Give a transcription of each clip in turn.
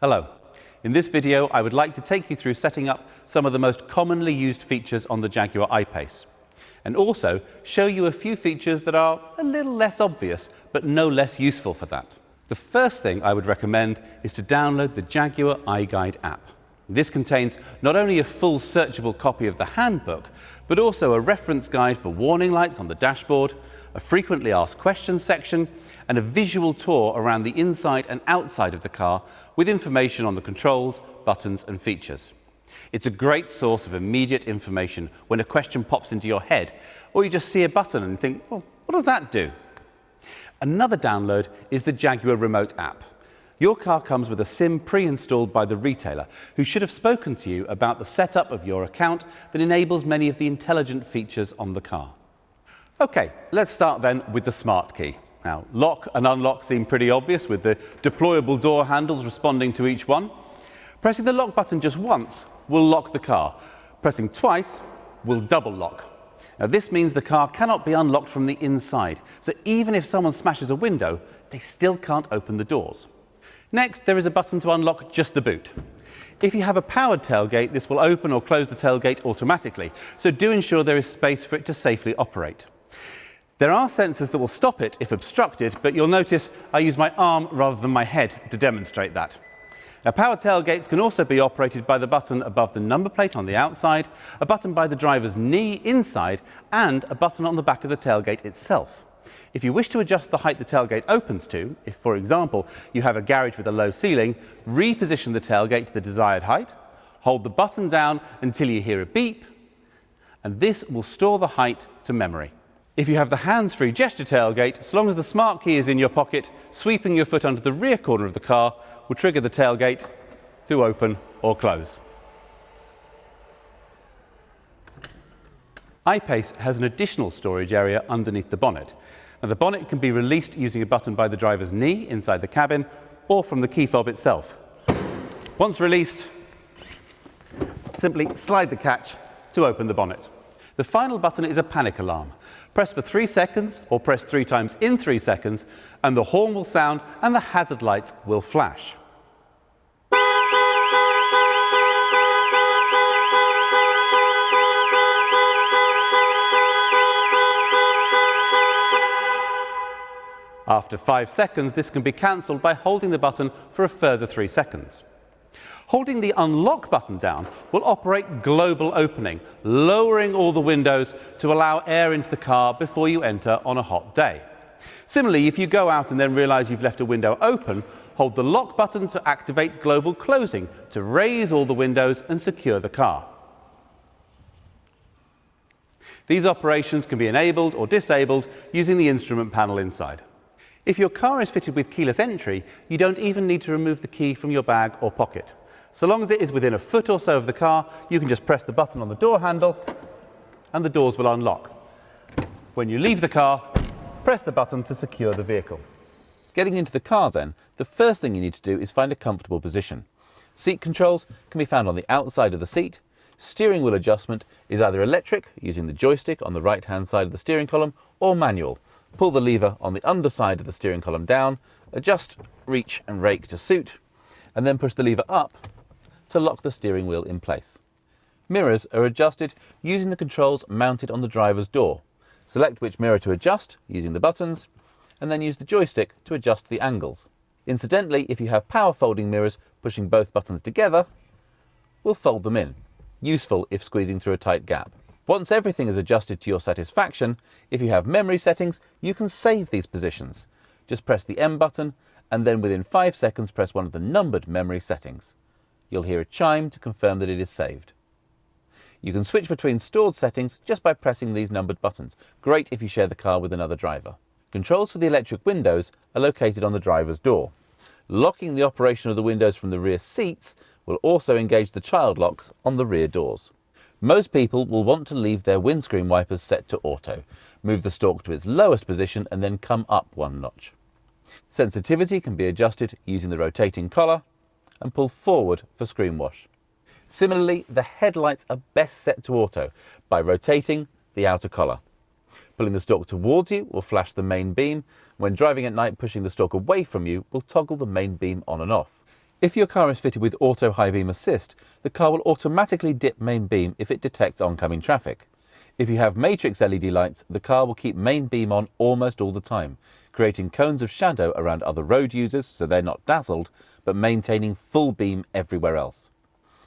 Hello. In this video, I would like to take you through setting up some of the most commonly used features on the Jaguar I-Pace, and also show you a few features that are a little less obvious, but no less useful for that. The first thing I would recommend is to download the Jaguar iGuide app. This contains not only a full searchable copy of the handbook, but also a reference guide for warning lights on the dashboard, a frequently asked questions section, and a visual tour around the inside and outside of the car with information on the controls, buttons and features. It's a great source of immediate information when a question pops into your head, or you just see a button and think, well, what does that do? Another download is the Jaguar Remote app. Your car comes with a SIM pre-installed by the retailer, who should have spoken to you about the setup of your account that enables many of the intelligent features on the car. Okay, let's start then with the smart key. Now, lock and unlock seem pretty obvious with the deployable door handles responding to each one. Pressing the lock button just once will lock the car. Pressing twice will double lock. Now, this means the car cannot be unlocked from the inside, so even if someone smashes a window, they still can't open the doors. Next, there is a button to unlock just the boot. If you have a powered tailgate, this will open or close the tailgate automatically, so do ensure there is space for it to safely operate. There are sensors that will stop it if obstructed, but you'll notice I use my arm rather than my head to demonstrate that. Now, powered tailgates can also be operated by the button above the number plate on the outside, a button by the driver's knee inside, and a button on the back of the tailgate itself. If you wish to adjust the height the tailgate opens to, if, for example, you have a garage with a low ceiling, reposition the tailgate to the desired height, hold the button down until you hear a beep, and this will store the height to memory. If you have the hands-free gesture tailgate, so long as the smart key is in your pocket, sweeping your foot under the rear corner of the car will trigger the tailgate to open or close. I-Pace has an additional storage area underneath the bonnet. Now, the bonnet can be released using a button by the driver's knee inside the cabin or from the key fob itself. Once released, simply slide the catch to open the bonnet. The final button is a panic alarm. Press for 3 seconds or press 3 times in 3 seconds and the horn will sound and the hazard lights will flash. After 5 seconds, this can be cancelled by holding the button for a further 3 seconds. Holding the unlock button down will operate global opening, lowering all the windows to allow air into the car before you enter on a hot day. Similarly, if you go out and then realize you've left a window open, hold the lock button to activate global closing to raise all the windows and secure the car. These operations can be enabled or disabled using the instrument panel inside. If your car is fitted with keyless entry, you don't even need to remove the key from your bag or pocket. So long as it is within a foot or so of the car, you can just press the button on the door handle and the doors will unlock. When you leave the car, press the button to secure the vehicle. Getting into the car then, the first thing you need to do is find a comfortable position. Seat controls can be found on the outside of the seat. Steering wheel adjustment is either electric, using the joystick on the right-hand side of the steering column, or manual. Pull the lever on the underside of the steering column down, adjust reach and rake to suit, and then push the lever up to lock the steering wheel in place. Mirrors are adjusted using the controls mounted on the driver's door. Select which mirror to adjust using the buttons, and then use the joystick to adjust the angles. Incidentally, if you have power folding mirrors, pushing both buttons together will fold them in, useful if squeezing through a tight gap. Once everything is adjusted to your satisfaction, if you have memory settings, you can save these positions. Just press the M button and then within 5 seconds press one of the numbered memory settings. You'll hear a chime to confirm that it is saved. You can switch between stored settings just by pressing these numbered buttons. Great if you share the car with another driver. Controls for the electric windows are located on the driver's door. Locking the operation of the windows from the rear seats will also engage the child locks on the rear doors. Most people will want to leave their windscreen wipers set to auto, move the stalk to its lowest position and then come up 1 notch. Sensitivity can be adjusted using the rotating collar and pull forward for screen wash. Similarly, the headlights are best set to auto by rotating the outer collar. Pulling the stalk towards you will flash the main beam. When driving at night, pushing the stalk away from you will toggle the main beam on and off. If your car is fitted with auto high beam assist, the car will automatically dip main beam if it detects oncoming traffic. If you have matrix LED lights, the car will keep main beam on almost all the time, creating cones of shadow around other road users so they're not dazzled, but maintaining full beam everywhere else.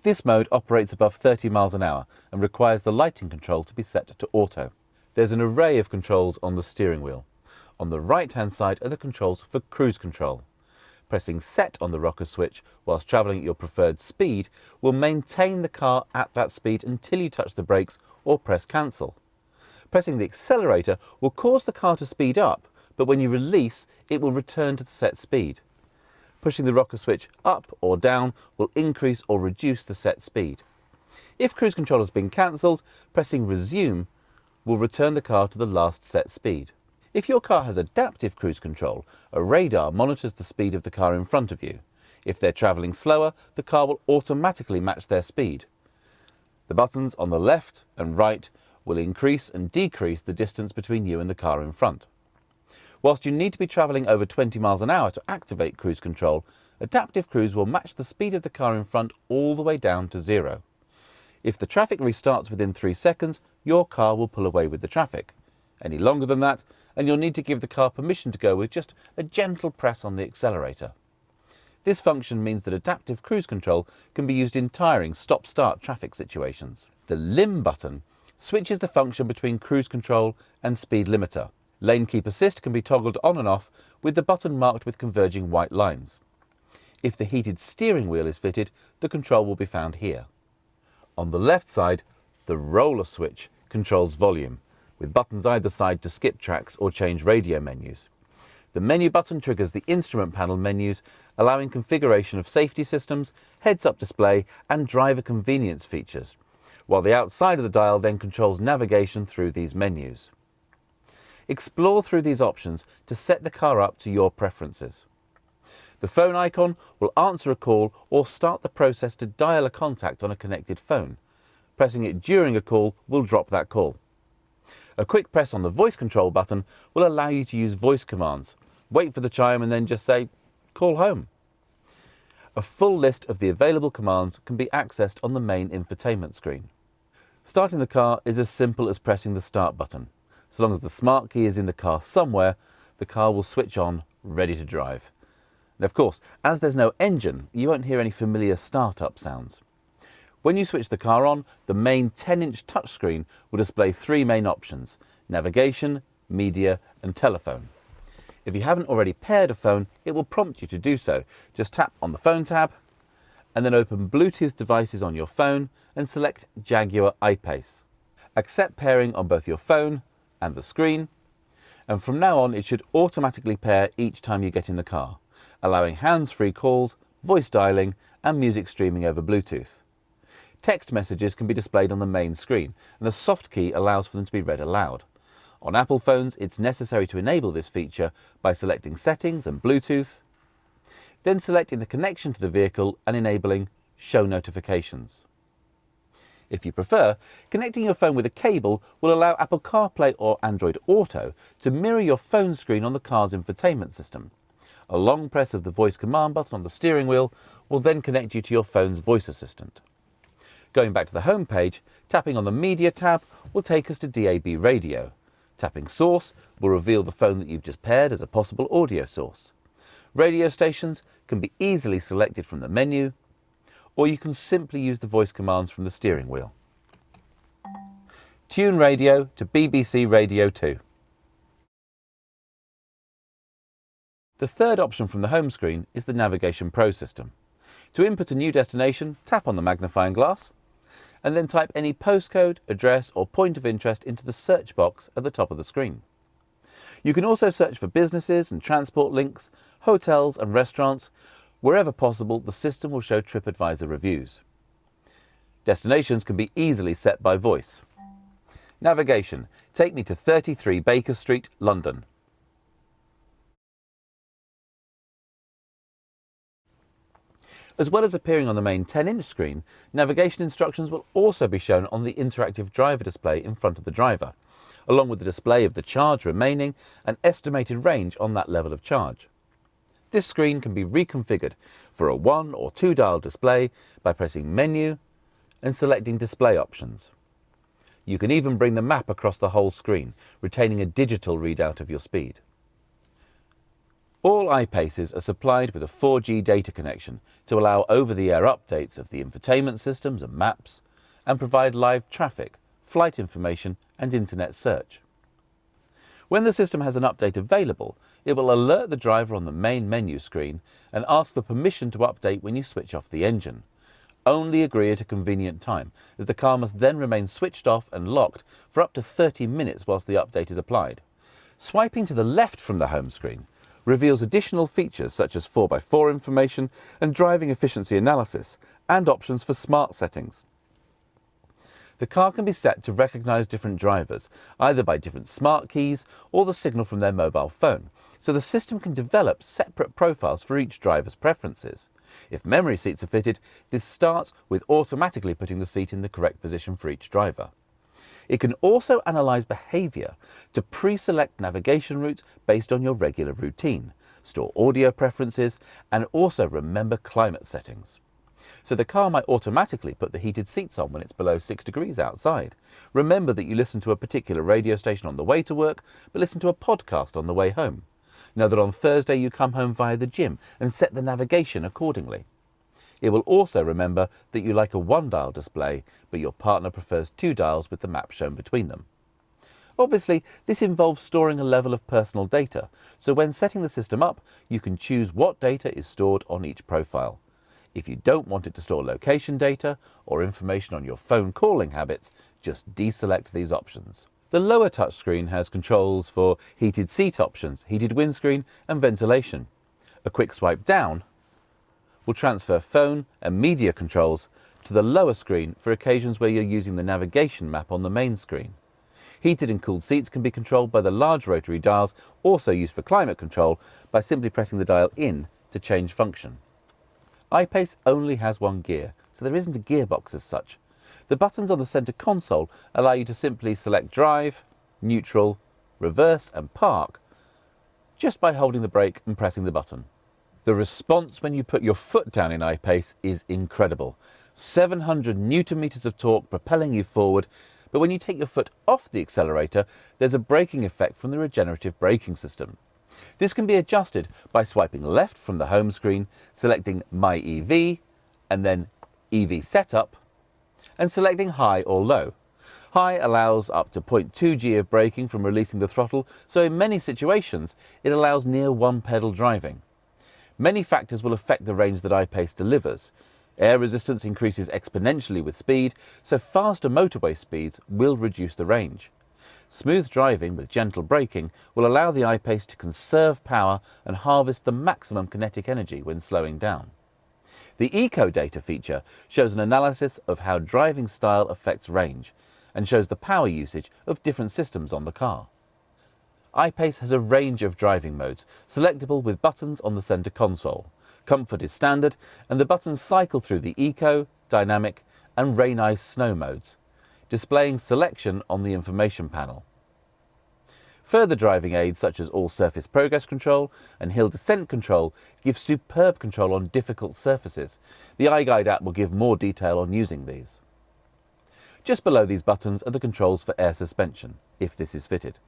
This mode operates above 30 miles an hour and requires the lighting control to be set to auto. There's an array of controls on the steering wheel. On the right-hand side are the controls for cruise control. Pressing set on the rocker switch whilst travelling at your preferred speed will maintain the car at that speed until you touch the brakes or press cancel. Pressing the accelerator will cause the car to speed up, but when you release, it will return to the set speed. Pushing the rocker switch up or down will increase or reduce the set speed. If cruise control has been cancelled, pressing resume will return the car to the last set speed. If your car has adaptive cruise control, a radar monitors the speed of the car in front of you. If they're travelling slower, the car will automatically match their speed. The buttons on the left and right will increase and decrease the distance between you and the car in front. Whilst you need to be travelling over 20 miles an hour to activate cruise control, adaptive cruise will match the speed of the car in front all the way down to 0. If the traffic restarts within 3 seconds, your car will pull away with the traffic. Any longer than that, and you'll need to give the car permission to go with just a gentle press on the accelerator. This function means that adaptive cruise control can be used in tiring stop-start traffic situations. The limb button switches the function between cruise control and speed limiter. Lane keep assist can be toggled on and off with the button marked with converging white lines. If the heated steering wheel is fitted, the control will be found here. On the left side, the roller switch controls volume, with buttons either side to skip tracks or change radio menus. The menu button triggers the instrument panel menus, allowing configuration of safety systems, heads-up display and driver convenience features, while the outside of the dial then controls navigation through these menus. Explore through these options to set the car up to your preferences. The phone icon will answer a call or start the process to dial a contact on a connected phone. Pressing it during a call will drop that call. A quick press on the voice control button will allow you to use voice commands. Wait for the chime and then just say, "Call home." A full list of the available commands can be accessed on the main infotainment screen. Starting the car is as simple as pressing the start button. So long as the smart key is in the car somewhere, the car will switch on, ready to drive. And of course, as there's no engine, you won't hear any familiar start-up sounds. When you switch the car on, the main 10-inch touchscreen will display 3 main options: navigation, media and telephone. If you haven't already paired a phone, it will prompt you to do so. Just tap on the phone tab and then open Bluetooth devices on your phone and select Jaguar I-Pace. Accept pairing on both your phone and the screen, and from now on it should automatically pair each time you get in the car, allowing hands-free calls, voice dialing and music streaming over Bluetooth. Text messages can be displayed on the main screen, and a soft key allows for them to be read aloud. On Apple phones, it's necessary to enable this feature by selecting Settings and Bluetooth, then selecting the connection to the vehicle and enabling Show Notifications. If you prefer, connecting your phone with a cable will allow Apple CarPlay or Android Auto to mirror your phone screen on the car's infotainment system. A long press of the voice command button on the steering wheel will then connect you to your phone's voice assistant. Going back to the home page, tapping on the Media tab will take us to DAB radio. Tapping Source will reveal the phone that you've just paired as a possible audio source. Radio stations can be easily selected from the menu, or you can simply use the voice commands from the steering wheel. Tune radio to BBC Radio 2. The third option from the home screen is the Navigation Pro system. To input a new destination, tap on the magnifying glass and then type any postcode, address or point of interest into the search box at the top of the screen. You can also search for businesses and transport links, hotels and restaurants. Wherever possible, the system will show TripAdvisor reviews. Destinations can be easily set by voice. Navigation: take me to 33 Baker Street, London. As well as appearing on the main 10-inch screen, navigation instructions will also be shown on the interactive driver display in front of the driver, along with the display of the charge remaining and estimated range on that level of charge. This screen can be reconfigured for a 1 or 2 dial display by pressing Menu and selecting Display Options. You can even bring the map across the whole screen, retaining a digital readout of your speed. All iPaces are supplied with a 4G data connection to allow over-the-air updates of the infotainment systems and maps, and provide live traffic, flight information and internet search. When the system has an update available, it will alert the driver on the main menu screen and ask for permission to update when you switch off the engine. Only agree at a convenient time, as the car must then remain switched off and locked for up to 30 minutes whilst the update is applied. Swiping to the left from the home screen reveals additional features such as 4x4 information and driving efficiency analysis, and options for smart settings. The car can be set to recognise different drivers, either by different smart keys or the signal from their mobile phone, so the system can develop separate profiles for each driver's preferences. If memory seats are fitted, this starts with automatically putting the seat in the correct position for each driver. It can also analyse behaviour to pre-select navigation routes based on your regular routine, store audio preferences, and also remember climate settings. So the car might automatically put the heated seats on when it's below 6 degrees outside. Remember that you listen to a particular radio station on the way to work, but listen to a podcast on the way home. Know that on Thursday you come home via the gym and set the navigation accordingly. It will also remember that you like a 1-dial display, but your partner prefers 2 dials with the map shown between them. Obviously, this involves storing a level of personal data, so when setting the system up, you can choose what data is stored on each profile. If you don't want it to store location data or information on your phone calling habits, just deselect these options. The lower touchscreen has controls for heated seat options, heated windscreen and ventilation. A quick swipe down will transfer phone and media controls to the lower screen for occasions where you're using the navigation map on the main screen. Heated and cooled seats can be controlled by the large rotary dials, also used for climate control, by simply pressing the dial in to change function. iPace only has 1 gear, so there isn't a gearbox as such. The buttons on the centre console allow you to simply select drive, neutral, reverse and park just by holding the brake and pressing the button. The response when you put your foot down in iPace is incredible. 700 Newton meters of torque propelling you forward, but when you take your foot off the accelerator, there's a braking effect from the regenerative braking system. This can be adjusted by swiping left from the home screen, selecting My EV and then EV Setup, and selecting high or low. High allows up to 0.2 G of braking from releasing the throttle, so in many situations it allows near one pedal driving. Many factors will affect the range that iPace delivers. Air resistance increases exponentially with speed, so faster motorway speeds will reduce the range. Smooth driving with gentle braking will allow the iPace to conserve power and harvest the maximum kinetic energy when slowing down. The Eco Data feature shows an analysis of how driving style affects range and shows the power usage of different systems on the car. iPace has a range of driving modes, selectable with buttons on the centre console. Comfort is standard, and the buttons cycle through the Eco, Dynamic and Rain Ice Snow modes, displaying selection on the information panel. Further driving aids such as all-surface progress control and hill descent control give superb control on difficult surfaces. The iGuide app will give more detail on using these. Just below these buttons are the controls for air suspension, if this is fitted.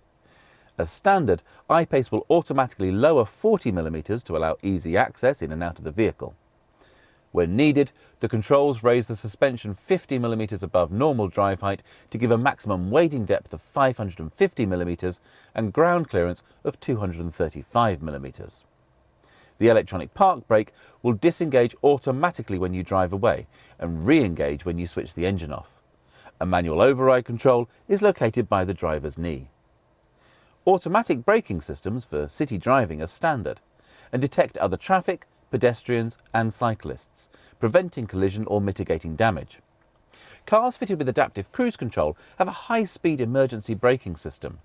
As standard, iPace will automatically lower 40mm to allow easy access in and out of the vehicle. When needed, the controls raise the suspension 50mm above normal drive height to give a maximum wading depth of 550mm and ground clearance of 235mm. The electronic park brake will disengage automatically when you drive away and re-engage when you switch the engine off. A manual override control is located by the driver's knee. Automatic braking systems for city driving are standard and detect other traffic, pedestrians and cyclists, preventing collision or mitigating damage. Cars fitted with adaptive cruise control have a high-speed emergency braking system.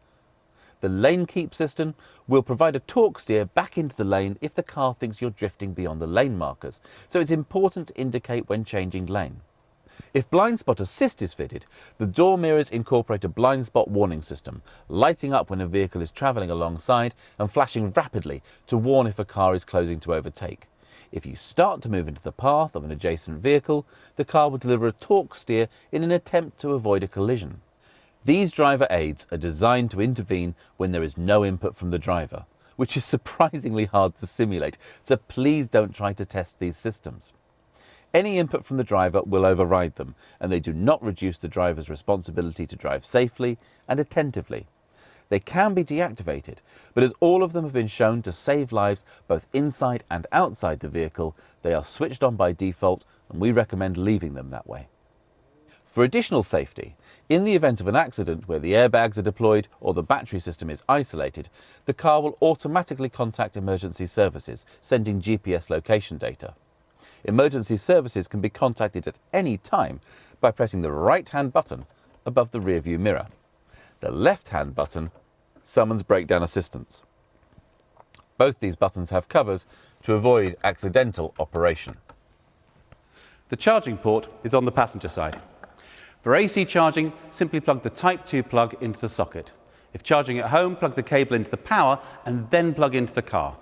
The lane keep system will provide a torque steer back into the lane if the car thinks you're drifting beyond the lane markers, so it's important to indicate when changing lane. If blind spot assist is fitted, the door mirrors incorporate a blind spot warning system, lighting up when a vehicle is travelling alongside and flashing rapidly to warn if a car is closing to overtake. If you start to move into the path of an adjacent vehicle, the car will deliver a torque steer in an attempt to avoid a collision. These driver aids are designed to intervene when there is no input from the driver, which is surprisingly hard to simulate, so please don't try to test these systems. Any input from the driver will override them, and they do not reduce the driver's responsibility to drive safely and attentively. They can be deactivated, but as all of them have been shown to save lives both inside and outside the vehicle, they are switched on by default, and we recommend leaving them that way. For additional safety, in the event of an accident where the airbags are deployed or the battery system is isolated, the car will automatically contact emergency services, sending GPS location data. Emergency services can be contacted at any time by pressing the right-hand button above the rear-view mirror. The left-hand button summons breakdown assistance. Both these buttons have covers to avoid accidental operation. The charging port is on the passenger side. For AC charging, simply plug the Type 2 plug into the socket. If charging at home, plug the cable into the power and then plug into the car.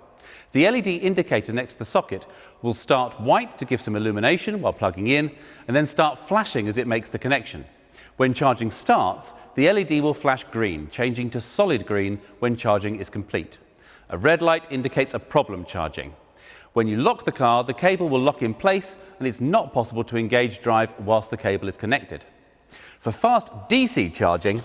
The LED indicator next to the socket will start white to give some illumination while plugging in, and then start flashing as it makes the connection. When charging starts, the LED will flash green, changing to solid green when charging is complete. A red light indicates a problem charging. When you lock the car, the cable will lock in place and it's not possible to engage drive whilst the cable is connected. For fast DC charging,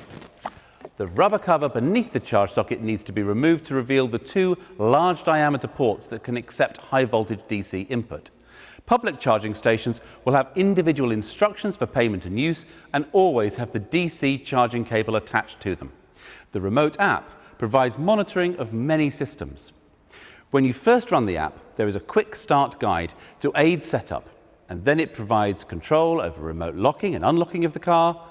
the rubber cover beneath the charge socket needs to be removed to reveal the two large diameter ports that can accept high voltage DC input. Public charging stations will have individual instructions for payment and use and always have the DC charging cable attached to them. The remote app provides monitoring of many systems. When you first run the app, there is a quick start guide to aid setup, and then it provides control over remote locking and unlocking of the car,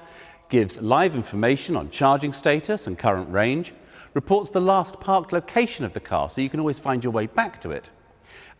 gives live information on charging status and current range, reports the last parked location of the car so you can always find your way back to it.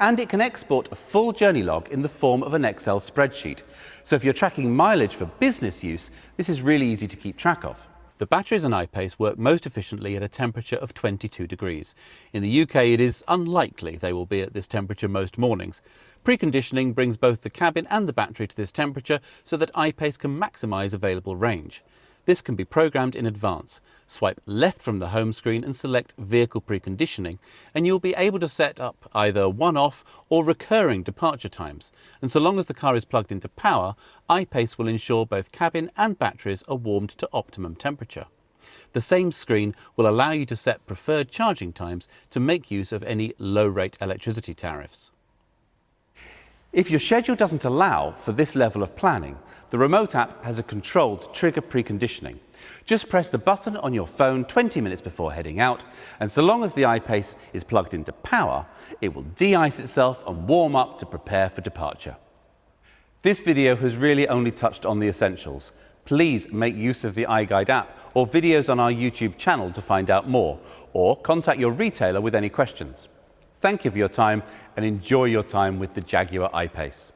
And it can export a full journey log in the form of an Excel spreadsheet. So if you're tracking mileage for business use, this is really easy to keep track of. The batteries and I-Pace work most efficiently at a temperature of 22 degrees. In the UK, it is unlikely they will be at this temperature most mornings. Preconditioning brings both the cabin and the battery to this temperature so that I-Pace can maximise available range. This can be programmed in advance. Swipe left from the home screen and select Vehicle Preconditioning, and you'll be able to set up either one-off or recurring departure times. And so long as the car is plugged into power, I-Pace will ensure both cabin and batteries are warmed to optimum temperature. The same screen will allow you to set preferred charging times to make use of any low-rate electricity tariffs. If your schedule doesn't allow for this level of planning, the remote app has a controlled trigger preconditioning. Just press the button on your phone 20 minutes before heading out, and so long as the I-Pace is plugged into power, it will de-ice itself and warm up to prepare for departure. This video has really only touched on the essentials. Please make use of the iGuide app or videos on our YouTube channel to find out more, or contact your retailer with any questions. Thank you for your time and enjoy your time with the Jaguar I-Pace.